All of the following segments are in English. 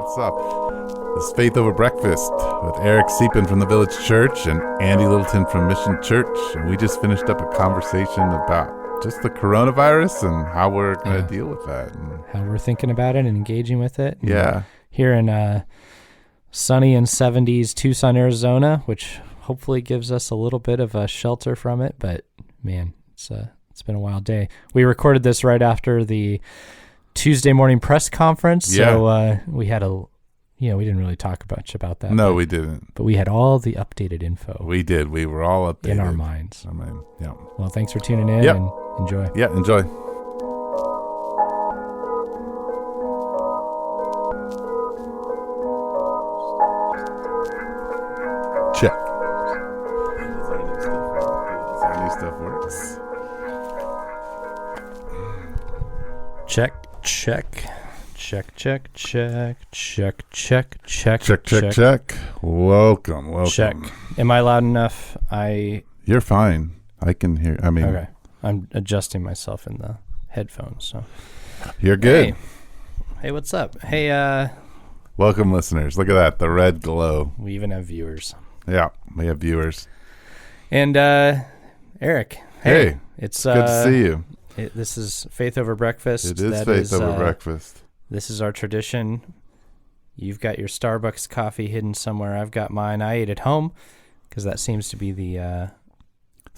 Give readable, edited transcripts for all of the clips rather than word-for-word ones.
What's up? This is Faith Over Breakfast with Eric Siepen from the Village Church and Andy Littleton from Mission Church. And we just finished up a conversation about just the coronavirus and how we're going to deal with that. And how we're thinking about it and engaging with it. And yeah. Here in sunny and 70s Tucson, Arizona, which hopefully gives us a little bit of a shelter from it. But man, it's been a wild day. We recorded this right after the Tuesday morning press conference. Yeah. So we had we didn't really talk much about that. No, we didn't. But we had all the updated info. We did. We were all updated. In our minds. I mean, yeah. Well, thanks for tuning in and enjoy. Yeah, enjoy. Check. That's how new stuff works. Check. Welcome. Check. Am I loud enough? You're fine. I can hear. I mean, okay. I'm adjusting myself in the headphones, so you're good. Hey, what's up? Hey, welcome, listeners. Look at that, the red glow. We even have viewers. Yeah, we have viewers. And Eric. Hey, it's good to see you. This is Faith Over Breakfast. It is Faith Over Breakfast. This is our tradition. You've got your Starbucks coffee hidden somewhere. I've got mine. I ate at home because that seems to be the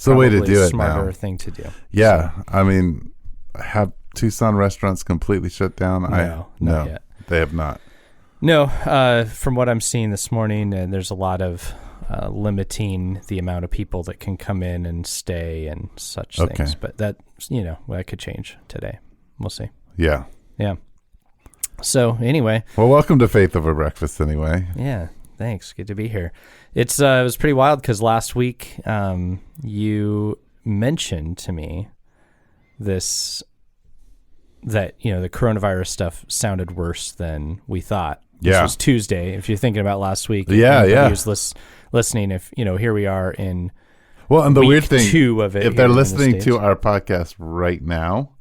way to do it smarter now. Thing to do. Yeah, so. I mean, have Tucson restaurants completely shut down? No, not yet. They have not. No, from what I'm seeing this morning, there's a lot of limiting the amount of people that can come in and stay and such things. But that could change today. We'll see. Yeah. Yeah. So anyway. Well, welcome to Faith Over Breakfast anyway. Yeah. Thanks. Good to be here. It was pretty wild because last week you mentioned to me that the coronavirus stuff sounded worse than we thought. This was Tuesday. If you're thinking about last week, he was listening. If here we are in and the weird thing 2 of it. If they're listening to our podcast right now,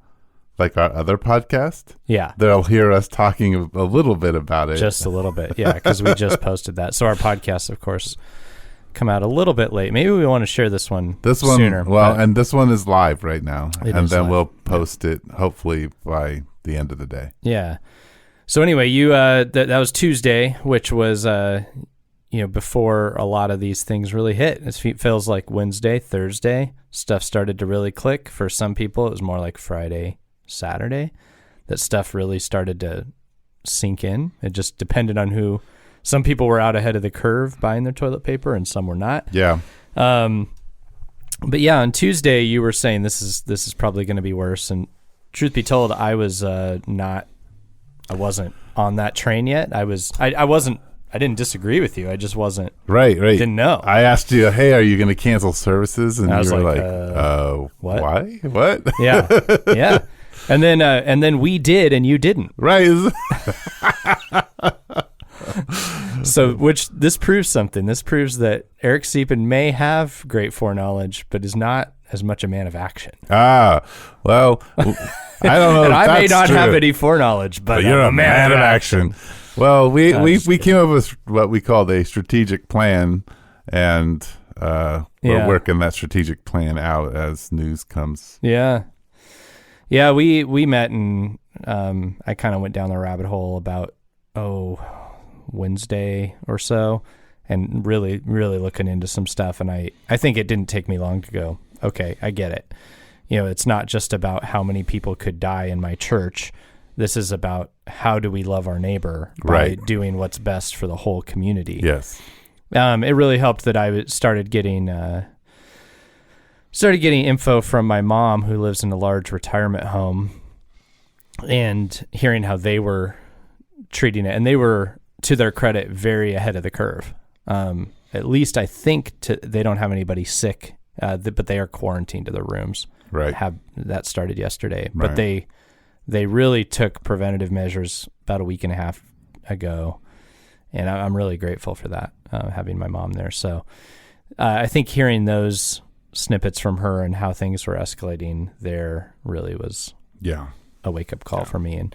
like our other podcast, they'll hear us talking a little bit about it. Just a little bit, because we just posted that. So our podcasts, of course, come out a little bit late. Maybe we want to share this one sooner. Well, and this one is live right now, and then live. We'll post it hopefully by the end of the day. Yeah. So anyway, you that was Tuesday, which was before a lot of these things really hit. It feels like Wednesday, Thursday, stuff started to really click. For some people, it was more like Friday, Saturday that stuff really started to sink in. It just depended on who. Some people were out ahead of the curve buying their toilet paper, and some were not. Yeah. But yeah, on Tuesday you were saying this is probably going to be worse. And truth be told, I wasn't on that train yet. I didn't disagree with you. I just wasn't. Right. Didn't know. I asked you, hey, are you going to cancel services? And you were like, what? Why? What? Yeah. And then we did, and you didn't. Right. So, this proves something. This proves that Eric Siepen may have great foreknowledge, but is not as much a man of action. Well, I don't know. And if I may that's not true. have any foreknowledge, but you're a man of action. Well, we came up with what we called a strategic plan, and we're working that strategic plan out as news comes. Yeah. Yeah, we met, and I kind of went down the rabbit hole about, Wednesday or so, and really, really looking into some stuff. And I think it didn't take me long to go, okay, I get it. It's not just about how many people could die in my church. This is about how do we love our neighbor by doing what's best for the whole community. Yes. It really helped that I started getting info from my mom, who lives in a large retirement home, and hearing how they were treating it. And they were, to their credit, very ahead of the curve. At least I think they don't have anybody sick, but they are quarantined to their rooms. Right. That started yesterday. Right. But they really took preventative measures about a week and a half ago. And I'm really grateful for that, having my mom there. So I think hearing those snippets from her and how things were escalating there really was a wake-up call for me. And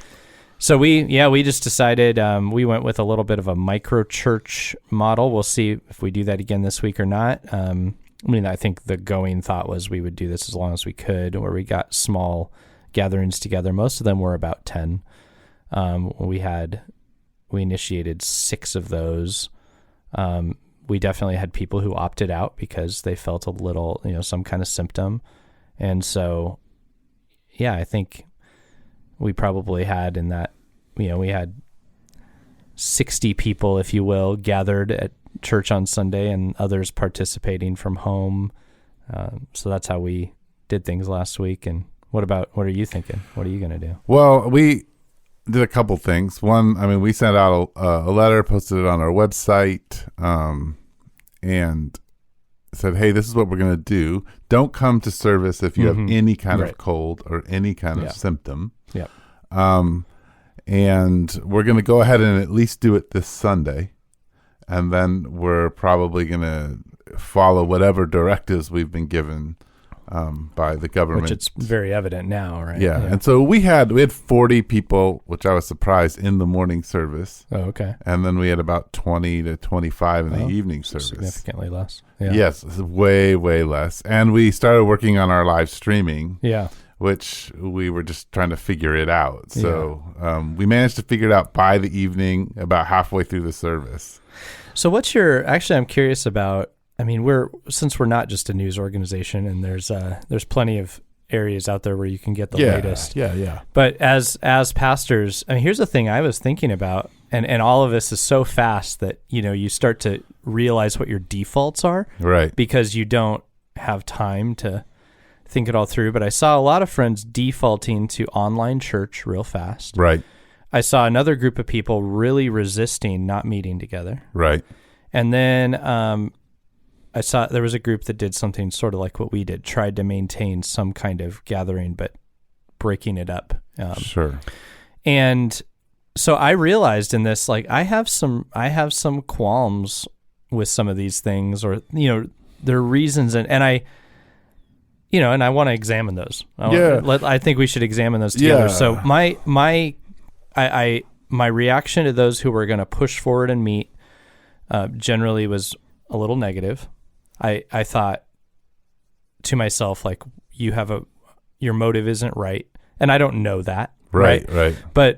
So we just decided we went with a little bit of a micro church model. We'll see if we do that again this week or not. I think the going thought was we would do this as long as we could, where we got small gatherings together. Most of them were about 10. We initiated 6 of those. We definitely had people who opted out because they felt a little, some kind of symptom. And so, I think we probably had in that, we had 60 people, if you will, gathered at church on Sunday and others participating from home. So that's how we did things last week. And what are you thinking? What are you going to do? Well, we did a couple things. One, we sent out a letter, posted it on our website, and said, hey, this is what we're going to do. Don't come to service if you have any kind of cold or any kind of symptom. Yep. And we're going to go ahead and at least do it this Sunday. And then we're probably going to follow whatever directives we've been given by the government. Which it's very evident now, right? Yeah. And so we had 40 people, which I was surprised, in the morning service. Oh, okay. And then we had about 20 to 25 in the evening service. Significantly less. Yeah. Yes, way, way less. And we started working on our live streaming. Yeah. Which we were just trying to figure it out. So we managed to figure it out by the evening, about halfway through the service. So I'm curious about, since we're not just a news organization, and there's plenty of areas out there where you can get the latest. Yeah. But as pastors, here's the thing I was thinking about, and all of this is so fast that, you start to realize what your defaults are. Right. Because you don't have time to think it all through. But I saw a lot of friends defaulting to online church real fast. Right. I saw another group of people really resisting not meeting together. Right. And then I saw there was a group that did something sort of like what we did, tried to maintain some kind of gathering, but breaking it up. Sure. And so I realized in this, like, I have some qualms with some of these things, or, there are reasons, and I want to examine those. I think we should examine those together. Yeah. So my reaction to those who were going to push forward and meet generally was a little negative. I thought to myself, like, your motive isn't right, and I don't know that. Right. But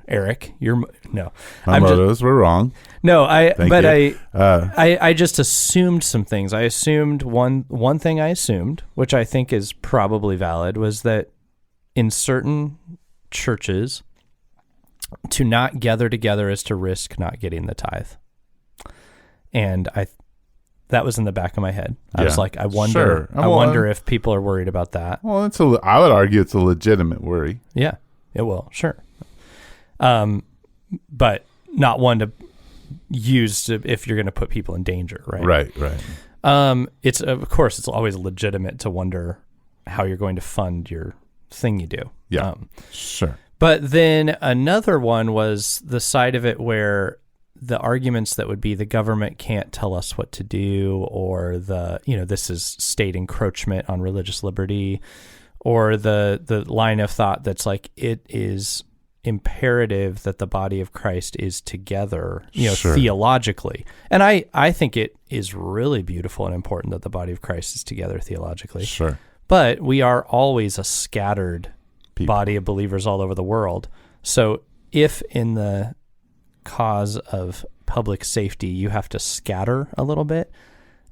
Eric, my motives were wrong. No, I I just assumed some things. I assumed one thing I assumed, which I think is probably valid, was that in certain churches, to not gather together is to risk not getting the tithe. And that was in the back of my head. I was like, I wonder if people are worried about that. Well, I would argue it's a legitimate worry. Yeah, it will. Sure. But not one to use if you're going to put people in danger, right? Right. It's of course it's always legitimate to wonder how you're going to fund your thing you do. Yeah. Sure. But then another one was the side of it where the arguments that would be the government can't tell us what to do, or this is state encroachment on religious liberty, or the line of thought that's like, it is imperative that the body of Christ is together, Sure. theologically. And I think it is really beautiful and important that the body of Christ is together theologically. Sure. But we are always a scattered body of believers all over the world. So if in the cause of public safety you have to scatter a little bit,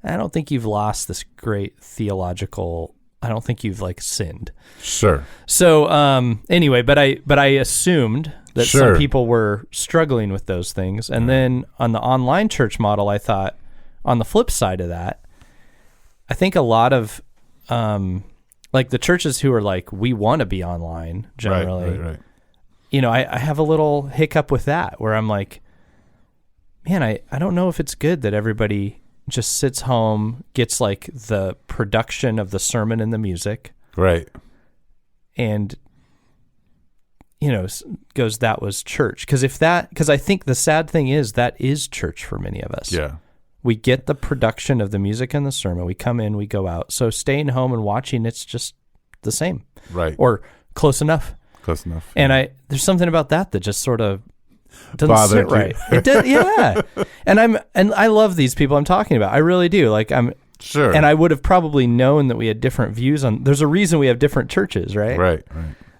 I don't think you've lost this great theological, I don't think you've sinned. Sure. So anyway, but I assumed that Sure. some people were struggling with those things. And then on the online church model, I thought on the flip side of that, I think a lot of the churches who are like, we want to be online generally. Right. I have a little hiccup with that where I'm like, man, I don't know if it's good that everybody just sits home, gets the production of the sermon and the music. Right. And, goes, that was church. Because I think the sad thing is that is church for many of us. Yeah. We get the production of the music and the sermon. We come in, we go out. So staying home and watching, it's just the same. Right. Or close enough. Close enough. And there's something about that just sort of doesn't Bothered sit right. It does, yeah. And I love these people I'm talking about. I really do. Like Sure. And I would have probably known that we had different views on. There's a reason we have different churches, right? Right.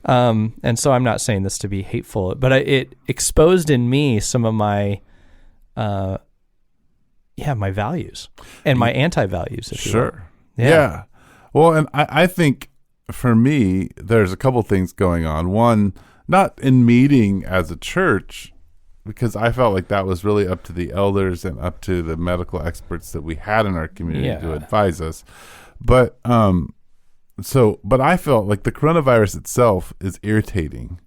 And so I'm not saying this to be hateful, but it exposed in me some of my, my values and my anti-values. If you will. Yeah. Well, and I think for me, there's a couple things going on. One, not in meeting as a church, because I felt like that was really up to the elders and up to the medical experts that we had in our community to advise us. But but I felt like the coronavirus itself is irritating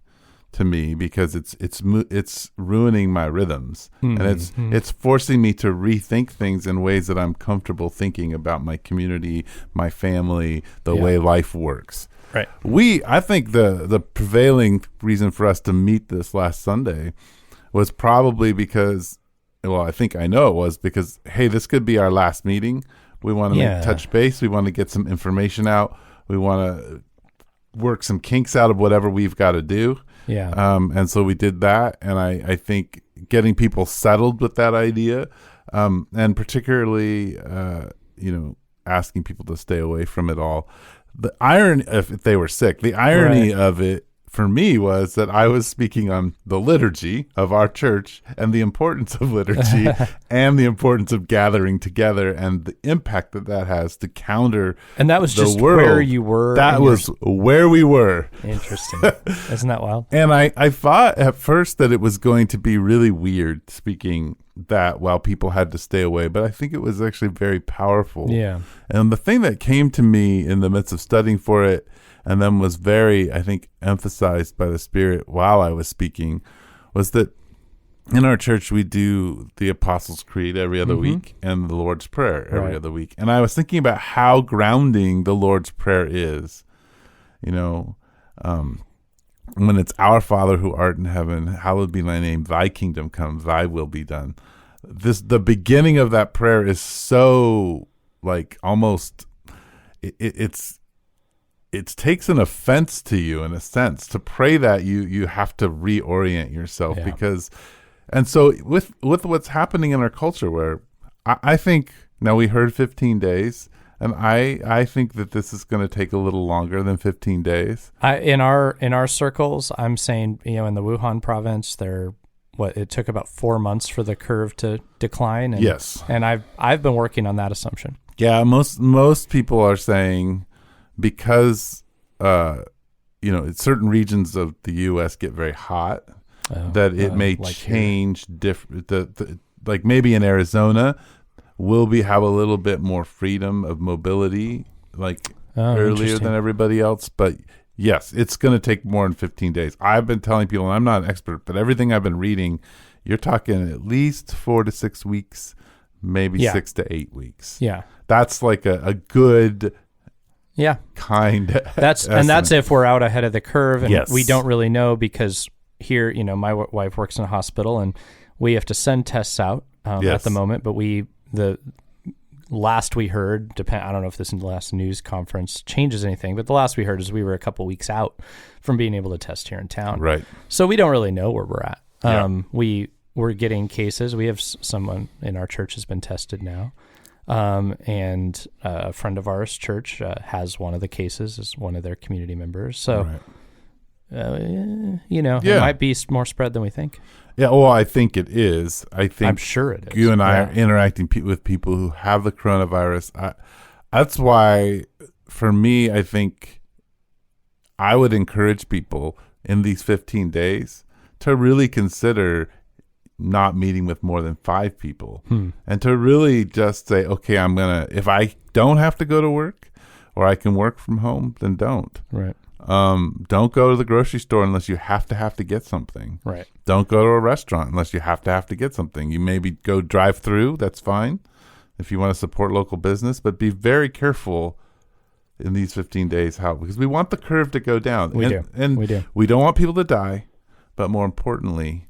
to me because it's ruining my rhythms, and it's forcing me to rethink things in ways that I'm comfortable thinking about my community, my family, the way life works. Right. I think the prevailing reason for us to meet this last Sunday was probably because, I think I know it was because, hey, this could be our last meeting. We want to touch base. We want to get some information out. We want to work some kinks out of whatever we've got to do. Yeah. And so we did that. And I think getting people settled with that idea, and particularly, asking people to stay away from it all. The irony, if they were sick, the irony of it for me was that I was speaking on the liturgy of our church and the importance of liturgy and the importance of gathering together and the impact that has to counter. And that was just world. Where you were. That was where we were. Interesting. Isn't that wild? And I thought at first that it was going to be really weird speaking that while people had to stay away, but I think it was actually very powerful. Yeah. And the thing that came to me in the midst of studying for it and then was very, I think, emphasized by the Spirit while I was speaking was that in our church we do the Apostles' Creed every other week and the Lord's Prayer every other week. And I was thinking about how grounding the Lord's Prayer is. When it's our Father who art in heaven, hallowed be thy name, thy kingdom come, thy will be done. The beginning of that prayer is so like almost it takes an offense to you in a sense to pray that you have to reorient yourself because, and so with what's happening in our culture where I think now we heard 15 days and I think that this is going to take a little longer than 15 days. In our circles, I'm saying, in the Wuhan province, it took about 4 months for the curve to decline. And, yes. And I've been working on that assumption. Yeah. Most people are saying, because certain regions of the U.S. get very hot, that it may change different. Like maybe in Arizona, we'll have a little bit more freedom of mobility, earlier than everybody else. But yes, it's going to take more than 15 days. I've been telling people, and I'm not an expert, but everything I've been reading, you're talking at least 4 to 6 weeks, maybe 6 to 8 weeks. Yeah, that's like a good. Yeah, that's if we're out ahead of the curve, and yes. we don't really know because here, my wife works in a hospital, and we have to send tests out at the moment. But the last we heard, I don't know if this last news conference changes anything, but the last we heard is we were a couple weeks out from being able to test here in town. Right. So we don't really know where we're at. We're getting cases. We have someone in our church has been tested now. And a friend of ours, church, has one of the cases as one of their community members. So, it might be more spread than we think. Yeah, well, I think it is. I'm sure it is. You and I are interacting with people who have the coronavirus. That's why, for me, I think I would encourage people in these 15 days to really consider not meeting with more than 5 people and to really just say, okay, if I don't have to go to work or I can work from home, then don't. Right. Don't go to the grocery store unless you have to get something. Right. Don't go to a restaurant unless you have to get something. You maybe go drive through. That's fine if you want to support local business, but be very careful in these 15 days because we want the curve to go down. We do. We don't want people to die, but more importantly,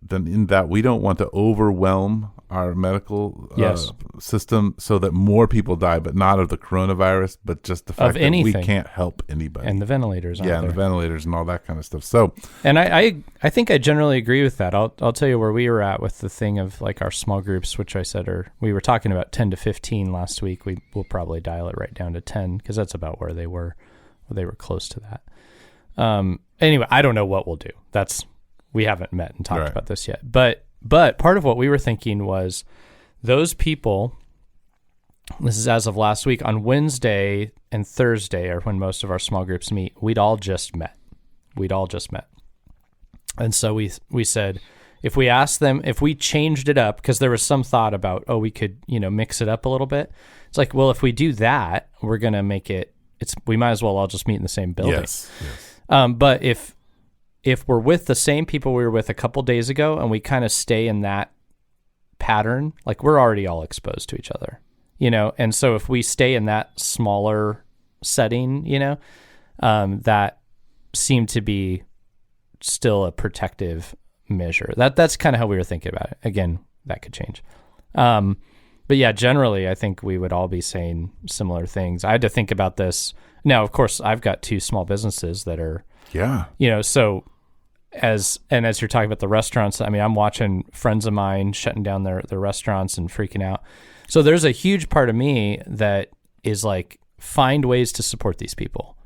then in that we don't want to overwhelm our medical Yes. system so that more people die, but not of the coronavirus, but just the fact that we anything. can't help anybody. And the ventilators aren't and there. the ventilators and all that kind of stuff. So, And I think I generally agree with that. I'll tell you where we were at with the thing of like our small groups, which I said we were talking about 10 to 15 last week. We'll probably dial it right down to 10 because that's about where they were. They were close to that. Anyway, I don't know what we'll do. We haven't met and talked about this yet. But part of what we were thinking was those people, this is as of last week, on Wednesday and Thursday are when most of our small groups meet. We'd all just met. And so we said, if we asked them, if we changed it up, because there was some thought about, we could, mix it up a little bit. It's like, well, if we do that, we're going to make it, we might as well all just meet in the same building. yes. But if we're with the same people we were with a couple days ago and we kind of stay in that pattern, like we're already all exposed to each other, and so if we stay in that smaller setting, that seemed to be still a protective measure. That's kind of how we were thinking about it. Again, that could change. But yeah, generally, I think we would all be saying similar things. I had to think about this. Now, of course, I've got 2 small businesses that are, so as you're talking about the restaurants, I mean, I'm watching friends of mine shutting down their restaurants and freaking out. So there's a huge part of me that is like, find ways to support these people.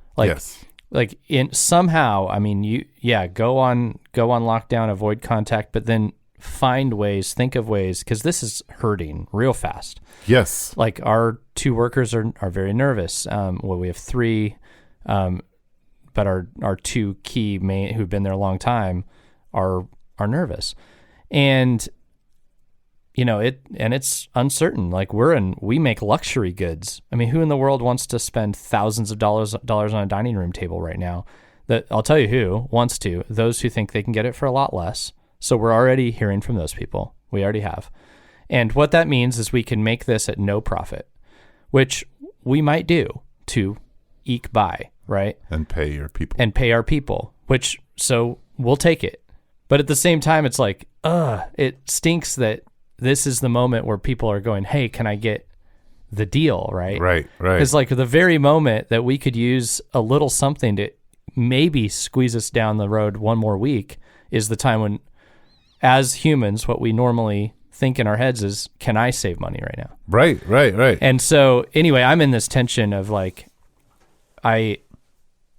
Like in somehow, I mean, go on lockdown, avoid contact, but then think of ways, because this is hurting real fast. Yes. Like our 2 workers are very nervous. We have 3, but our 2 key main who've been there a long time are nervous, and it's uncertain. Like we make luxury goods. I mean, who in the world wants to spend thousands of dollars on a dining room table right now? That I'll tell you who wants to. Those who think they can get it for a lot less. So we're already hearing from those people. We already have. And what that means is we can make this at no profit, which we might do to eke by, right? And pay our people. Which, so we'll take it. But at the same time, it's like, it stinks that this is the moment where people are going, hey, can I get the deal, right? Right. It's like the very moment that we could use a little something to maybe squeeze us down the road one more week is the time when, as humans, what we normally think in our heads is, can I save money right now? Right. And so anyway, I'm in this tension of like, I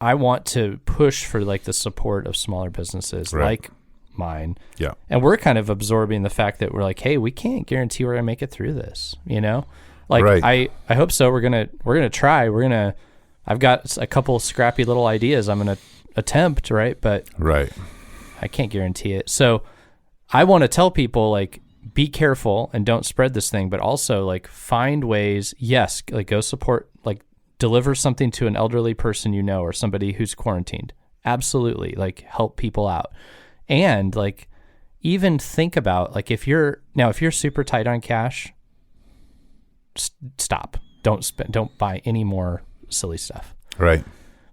want to push for like the support of smaller businesses like mine. Yeah. And we're kind of absorbing the fact that we're like, hey, we can't guarantee we're going to make it through this, Like I hope so. We're going to try. I've got a couple scrappy little ideas I'm going to attempt, right? But I can't guarantee it. So I want to tell people, like, be careful and don't spread this thing, but also like find ways. Yes. Like go support, like deliver something to an elderly person, or somebody who's quarantined. Absolutely. Like help people out. And like, even think about like, if you're super tight on cash, stop, don't buy any more silly stuff. Right.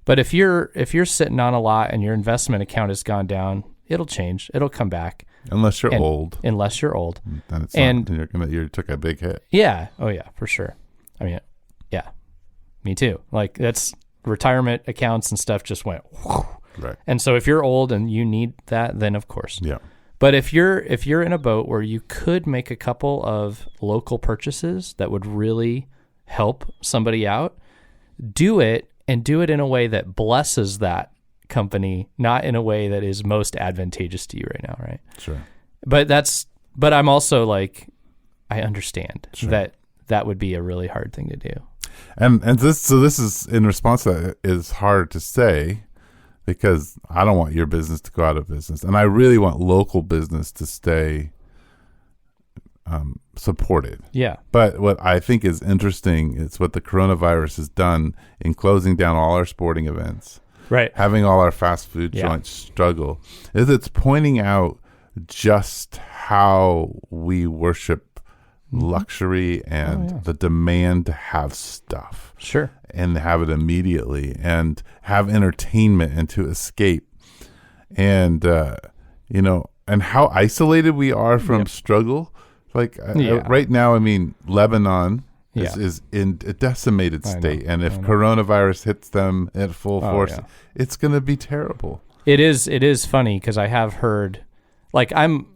But if you're sitting on a lot and your investment account has gone down, it'll change. It'll come back. Unless you're old. Then it's not, you took a big hit. Yeah. Oh yeah, for sure. I mean, yeah, me too. Like that's retirement accounts and stuff just went. Whoosh. Right. And so if you're old and you need that, then of course. Yeah. But if you're in a boat where you could make a couple of local purchases that would really help somebody out, do it, and do it in a way that blesses that company, not in a way that is most advantageous to you right now, right? Sure. But I'm also like, I understand that would be a really hard thing to do. And this is in response to that is hard to say, because I don't want your business to go out of business, and I really want local business to stay supported. Yeah. But what I think is interesting is what the coronavirus has done in closing down all our sporting events, right? Having all our fast food joints struggle, is it's pointing out just how we worship luxury and the demand to have stuff. Sure. And have it immediately and have entertainment and to escape. And, and how isolated we are from struggle. Like right now, I mean, Lebanon is in a decimated state, and if coronavirus hits them at full force, it's going to be terrible. It is funny because I have heard, like, I'm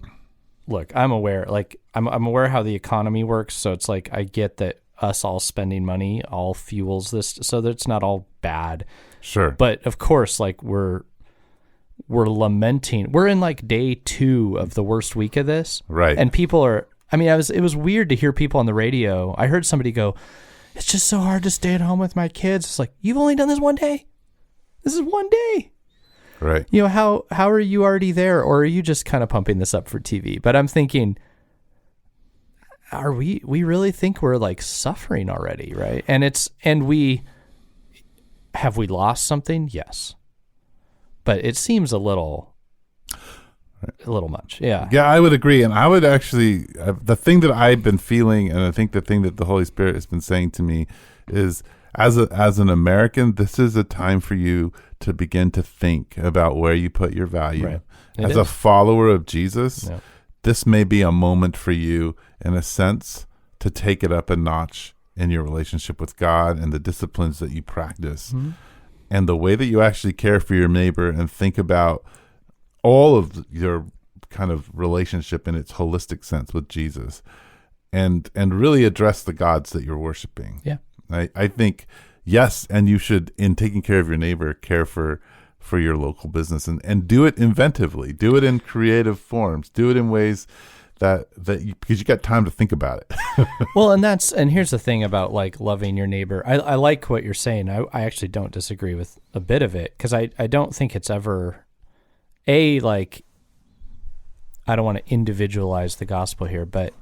aware, like I'm aware how the economy works, so it's like I get that us all spending money all fuels this, so that it's not all bad. Sure. But of course, like we're lamenting. We're in like day 2 of the worst week of this. Right. And people are, I mean, it was weird to hear people on the radio. I heard somebody go, "It's just so hard to stay at home with my kids." It's like, you've only done this one day. This is one day. Right. You know, how are you already there? Or are you just kind of pumping this up for TV? But I'm thinking, we really think we're like suffering already, right? And we lost something? Yes. But it seems a little much. Yeah. Yeah, I would agree. And I would actually, the thing that I've been feeling, and I think the thing that the Holy Spirit has been saying to me is, as an American, this is a time for you to begin to think about where you put your value. Right. As a follower of Jesus, this may be a moment for you, in a sense, to take it up a notch in your relationship with God and the disciplines that you practice. Mm-hmm. And the way that you actually care for your neighbor and think about all of your kind of relationship in its holistic sense with Jesus, and really address the gods that you're worshiping. Yeah. I think, yes, and you should, in taking care of your neighbor, care for your local business and do it inventively, do it in creative forms, do it in ways that because you got time to think about it. Well, and here's the thing about like loving your neighbor. I like what you're saying. I actually don't disagree with a bit of it, because I don't think it's ever like, I don't want to individualize the gospel here, but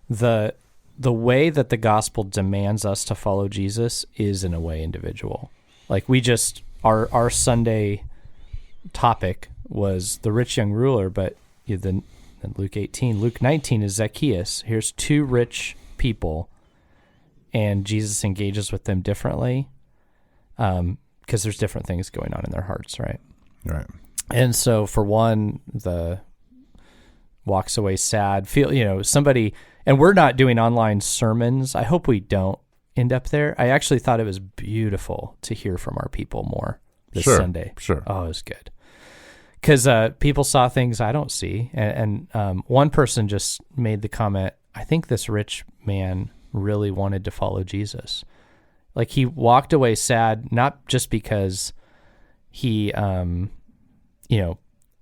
the way that the gospel demands us to follow Jesus is in a way individual. Like our Sunday topic was the rich young ruler, but then Luke 18, Luke 19 is Zacchaeus. Here's 2 rich people, and Jesus engages with them differently, because there's different things going on in their hearts, right? Right. And so for one, the walks away sad, somebody, and we're not doing online sermons. I hope we don't end up there. I actually thought it was beautiful to hear from our people more this Sunday. Sure. Oh, it was good. Because people saw things I don't see. And one person just made the comment, I think this rich man really wanted to follow Jesus. Like, he walked away sad, not just because he,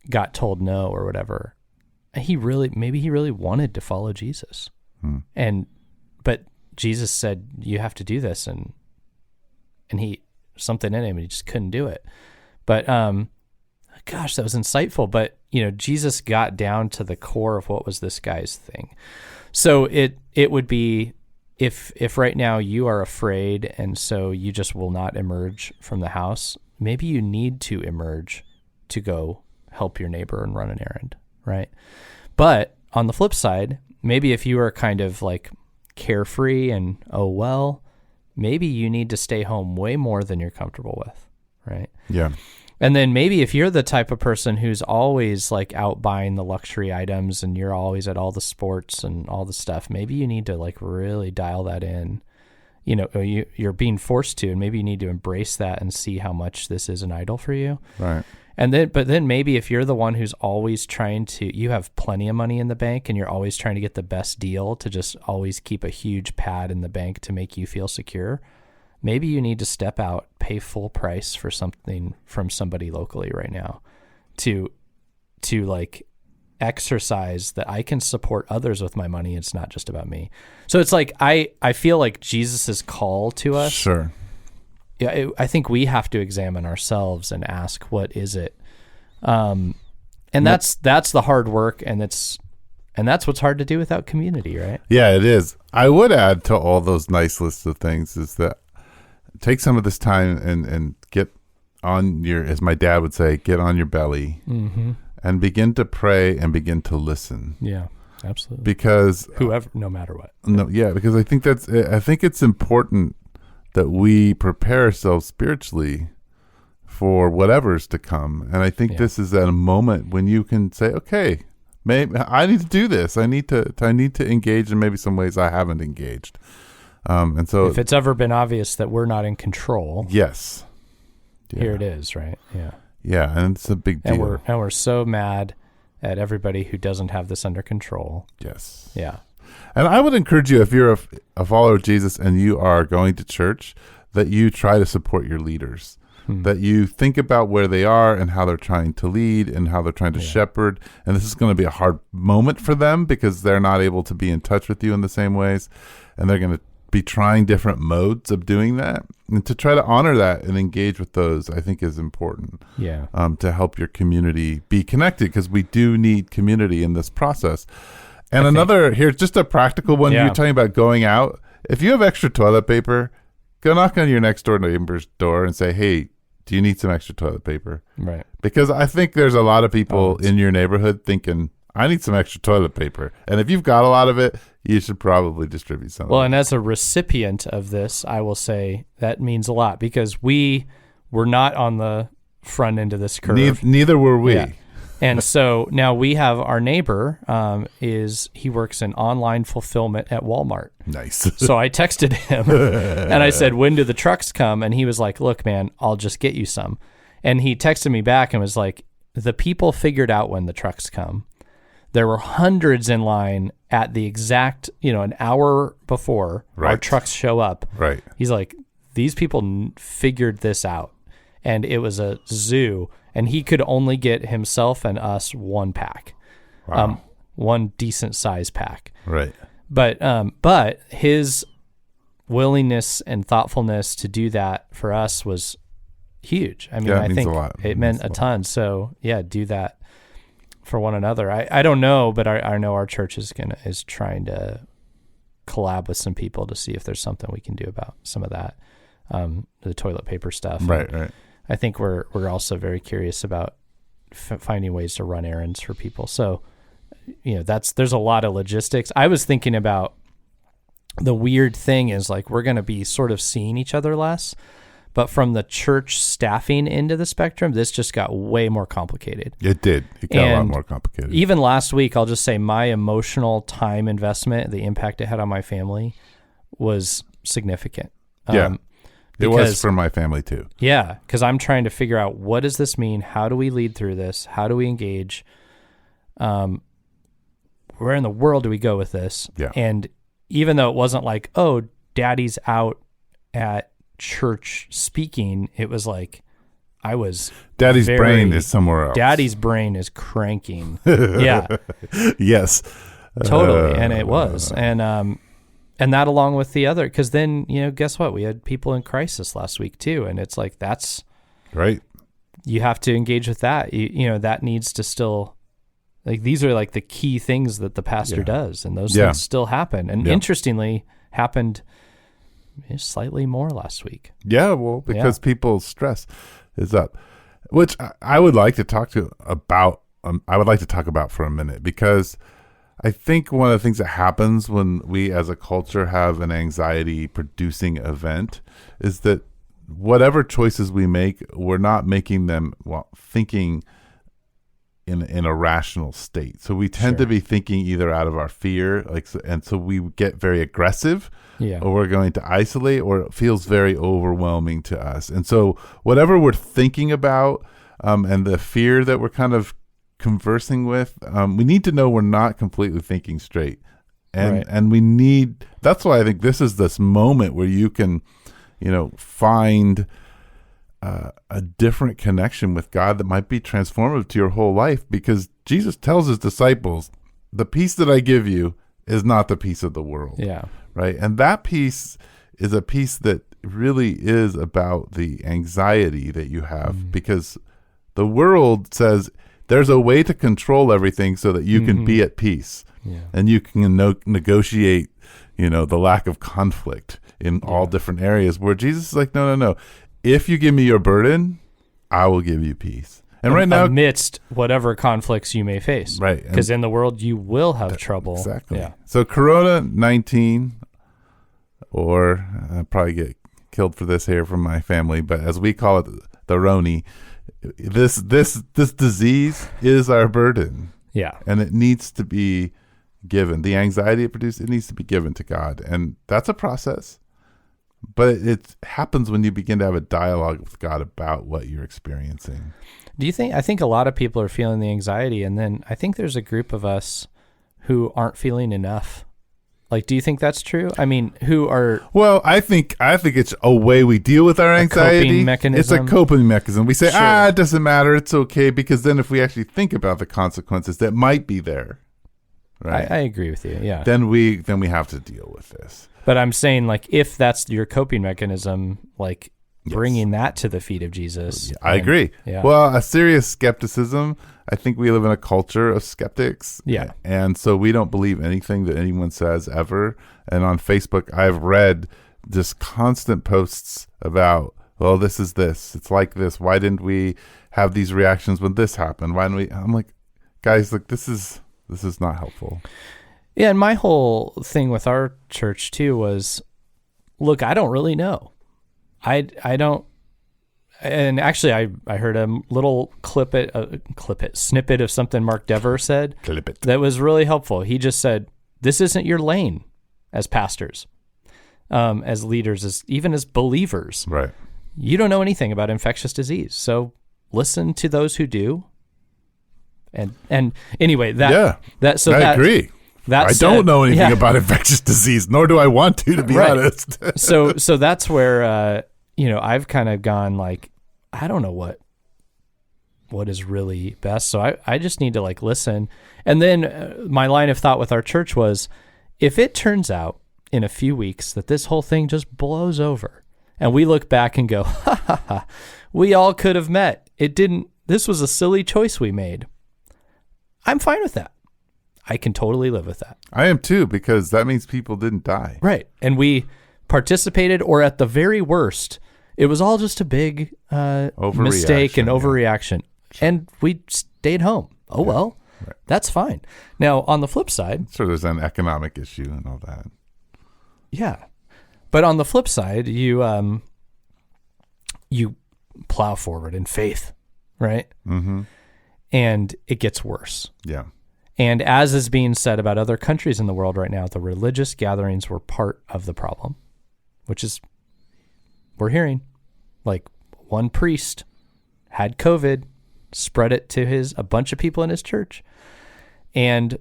got told no or whatever. Maybe he really wanted to follow Jesus. But Jesus said, you have to do this. And something in him, and he just couldn't do it. But, gosh, that was insightful. But, Jesus got down to the core of what was this guy's thing. So it would be, if right now you are afraid and so you just will not emerge from the house, maybe you need to emerge to go help your neighbor and run an errand, right? But on the flip side, maybe if you are kind of like carefree and, maybe you need to stay home way more than you're comfortable with, right? Yeah. And then maybe if you're the type of person who's always like out buying the luxury items and you're always at all the sports and all the stuff, maybe you need to like really dial that in. You're being forced to, and maybe you need to embrace that and see how much this is an idol for you. Right. But then maybe if you're the one who's always you have plenty of money in the bank and you're always trying to get the best deal to just always keep a huge pad in the bank to make you feel secure, maybe you need to step out, pay full price for something from somebody locally right now to like exercise that I can support others with my money. It's not just about me. So it's like, I feel like Jesus's call to us. Sure. Yeah, I think we have to examine ourselves and ask, what is it? And that's the hard work, and that's what's hard to do without community, right? Yeah, it is. I would add to all those nice lists of things is that take some of this time and get on your, as my dad would say, get on your belly, and begin to pray and begin to listen. Yeah, absolutely. Because no matter what. Because I think it's important that we prepare ourselves spiritually for whatever's to come. And I think this is at a moment when you can say, okay, maybe I need to do this. I need to engage in maybe some ways I haven't engaged. And so if it's ever been obvious that we're not in control, yes, here it is, right? Yeah. Yeah, and it's a big deal. And we're so mad at everybody who doesn't have this under control. Yes. Yeah. And I would encourage you, if you're a follower of Jesus and you are going to church, that you try to support your leaders. That you think about where they are and how they're trying to lead and how they're trying to shepherd. And this is going to be a hard moment for them because they're not able to be in touch with you in the same ways. And they're going to be trying different modes of doing that. And to try to honor that and engage with those, I think, is important. Yeah. To help your community be connected, because we do need community in this process. And here's just a practical one. Yeah. You're talking about going out. If you have extra toilet paper, go knock on your next door neighbor's door and say, hey, do you need some extra toilet paper? Right. Because I think there's a lot of people in your neighborhood thinking, I need some extra toilet paper. And if you've got a lot of it, you should probably distribute some. Well, and as a recipient of this, I will say that means a lot because we were not on the front end of this curve. Neither were we. Yeah. And so now we have our neighbor he works in online fulfillment at Walmart. Nice. So I texted him and I said, when do the trucks come? And he was like, look, man, I'll just get you some. And he texted me back and was like, the people figured out when the trucks come. There were hundreds in line at the exact, an hour before our trucks show up. Right. He's like, these people figured this out. And it was a zoo. And he could only get himself and us one pack. Wow. One decent size pack. Right. But his willingness and thoughtfulness to do that for us was huge. I mean, I think it meant a ton. So yeah, do that for one another. I don't know, but I know our church is trying to collab with some people to see if there's something we can do about some of that, the toilet paper stuff. Right. Right. I think we're also very curious about finding ways to run errands for people. So, there's a lot of logistics. I was thinking about the weird thing is like we're going to be sort of seeing each other less, but from the church staffing end of the spectrum, this just got way more complicated. It did. It got a lot more complicated. Even last week, I'll just say my emotional time investment, the impact it had on my family was significant. Yeah. It was for my family too. Yeah, because I'm trying to figure out what does this mean? How do we lead through this? How do we engage? Where in the world do we go with this? Yeah. And even though it wasn't like, oh, daddy's out at church speaking, it was like Daddy's brain is somewhere else. Daddy's brain is cranking. Yeah. Yes. Totally. And it was. And that along with the other, because then, guess what? We had people in crisis last week too. And it's like, that's right. You have to engage with that. That needs to still, like, these are like the key things that the pastor does. And those things still happen. And interestingly, happened slightly more last week. Yeah. Well, because people's stress is up, which I would like to talk about for a minute, because I think one of the things that happens when we as a culture have an anxiety producing event is that whatever choices we make, we're not making them thinking in a rational state. So we tend to be thinking either out of our fear, and so we get very aggressive, or we're going to isolate, or it feels very overwhelming to us. And so whatever we're thinking about, and the fear that we're kind of conversing with, we need to know we're not completely thinking straight, and that's why I think this moment where you can find a different connection with God that might be transformative to your whole life, because Jesus tells his disciples, the peace that I give you is not the peace of the world. Right. And that peace is a peace that really is about the anxiety that you have, because the world says there's a way to control everything so that you can be at peace, and you can negotiate, the lack of conflict in all different areas, where Jesus is like, no. If you give me your burden, I will give you peace. And right now, amidst whatever conflicts you may face, right? Because in the world you will have trouble. Exactly. Yeah. So Corona-19, or I'll probably get killed for this here from my family, but as we call it, the Roni. This disease is our burden. Yeah. And it needs to be given. The anxiety it produces, it needs to be given to God. And that's a process. But it happens when you begin to have a dialogue with God about what you're experiencing. I think a lot of people are feeling the anxiety, and then I think there's a group of us who aren't feeling enough. Like, do you think that's true? I mean, who are... Well, I think it's a way we deal with our anxiety. Coping mechanism. It's a coping mechanism. We say, Sure. it doesn't matter. It's okay. Because then if we actually think about the consequences that might be there, right? I agree with you, yeah. Then we have to deal with this. But I'm saying, like, if that's your coping mechanism, like, bringing that to the feet of Jesus. I agree. Yeah. Well, a serious skepticism. I think we live in a culture of skeptics. Yeah. And so we don't believe anything that anyone says ever. And on Facebook, I've read just constant posts about, well, this is this. It's like this. Why didn't we have these reactions when this happened? Why didn't we? I'm like, guys, like, this is not helpful. Yeah. And my whole thing with our church too was, look, I don't really know. I don't. And actually, I heard a little snippet of something Mark Dever said that was really helpful. He just said, this isn't your lane as pastors, as leaders, even as believers. Right. You don't know anything about infectious disease. So listen to those who do. And anyway, I agree. I don't know anything about infectious disease, nor do I want to be honest. So that's where, I've kind of gone like, I don't know what is really best. So I just need to like listen. And then my line of thought with our church was, if it turns out in a few weeks that this whole thing just blows over and we look back and go, ha ha ha, we all could have met. It didn't, this was a silly choice we made. I'm fine with that. I can totally live with that. I am too, because that means people didn't die. Right. And we participated, or at the very worst, it was all just a big mistake and overreaction. Sure. And we stayed home. Oh, well, that's fine. Now, on the flip side... So there's an economic issue and all that. Yeah. But on the flip side, you plow forward in faith, right? Mm-hmm. And it gets worse. Yeah. And as is being said about other countries in the world right now, the religious gatherings were part of the problem, which is, we're hearing, like, one priest had COVID, spread it to a bunch of people in his church. And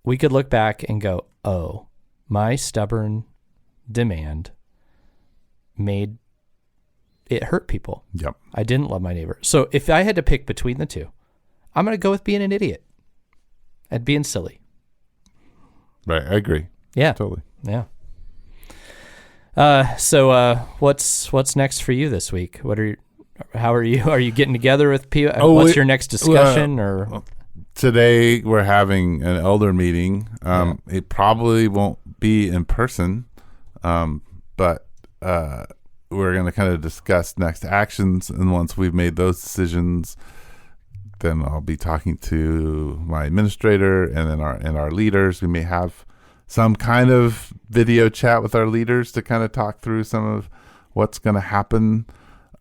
we could look back and go, oh, my stubborn demand made it hurt people. Yep. I didn't love my neighbor. So if I had to pick between the two, I'm going to go with being an idiot and being silly. Right. I agree. Yeah. Totally. Yeah. So what's next for you this week? How are you? Are you getting together with people? What's your next discussion? Today we're having an elder meeting. It probably won't be in person, but we're going to kind of discuss next actions. And once we've made those decisions, then I'll be talking to my administrator and then our leaders. We may have some kind of video chat with our leaders to kind of talk through some of what's going to happen.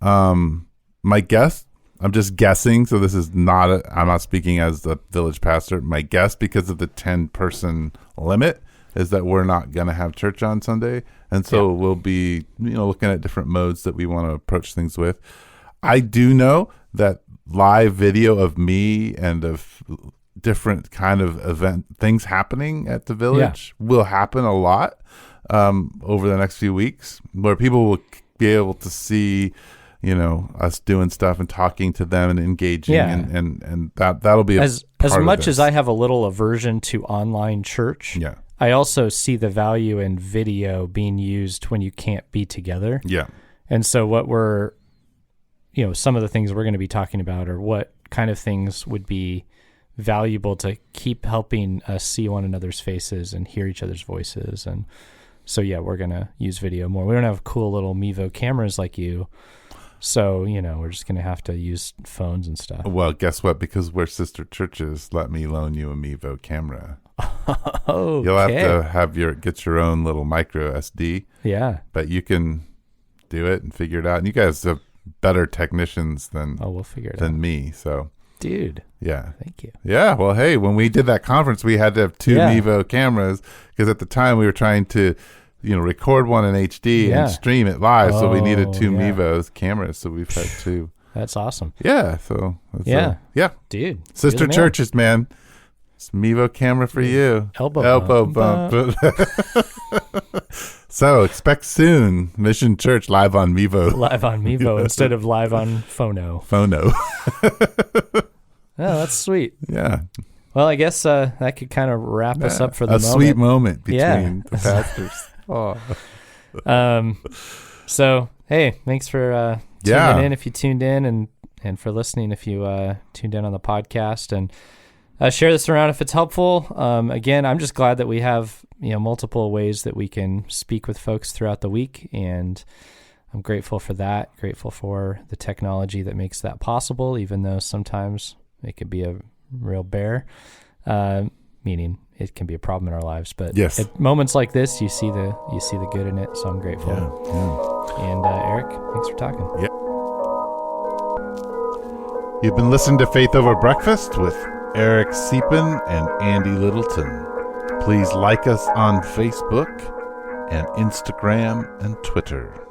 My guess, I'm just guessing, so this is not I'm not speaking as the village pastor. My guess, because of the 10-person limit, is that we're not going to have church on Sunday. And so we'll be, looking at different modes that we want to approach things with. I do know that live video of me and of different kind of event things happening at the village will happen a lot over the next few weeks, where people will be able to see, us doing stuff and talking to them and engaging, and that'll be as much as I have a little aversion to online church. Yeah. I also see the value in video being used when you can't be together. Yeah. And so what we're, some of the things we're going to be talking about are what kind of things would be valuable to keep helping us see one another's faces and hear each other's voices. And so, we're going to use video more. We don't have cool little Mevo cameras like you. So, we're just going to have to use phones and stuff. Well, guess what? Because we're sister churches, let me loan you a Mevo camera. Oh, you'll have to get your own little micro SD. Yeah. But you can do it and figure it out. And you guys have better technicians than we'll figure it than out. Me. So Dude. Yeah. Thank you. Yeah. Well, hey, when we did that conference, we had to have two Mevo cameras because at the time we were trying to, record one in HD and stream it live. So we needed two Mevo cameras. So we've had two. That's awesome. Yeah. So yeah. Dude. Sister churches, man. It's Mevo camera for you. Elbow bump. So expect soon Mission Church live on Mevo. Live on Mevo instead of live on Phono. Oh, that's sweet. Yeah. Well, I guess that could kind of wrap us up for the moment. A sweet moment between the pastors. So, hey, thanks for tuning in if you tuned in and for listening if you tuned in on the podcast. And share this around if it's helpful. Again, I'm just glad that we have multiple ways that we can speak with folks throughout the week, and I'm grateful for that. Grateful for the technology that makes that possible, even though sometimes it could be a real bear, meaning it can be a problem in our lives. But at moments like this, you see the good in it. So I'm grateful. Yeah. And Eric, thanks for talking. Yeah. You've been listening to Faith Over Breakfast with Eric Siepen and Andy Littleton. Please like us on Facebook and Instagram and Twitter.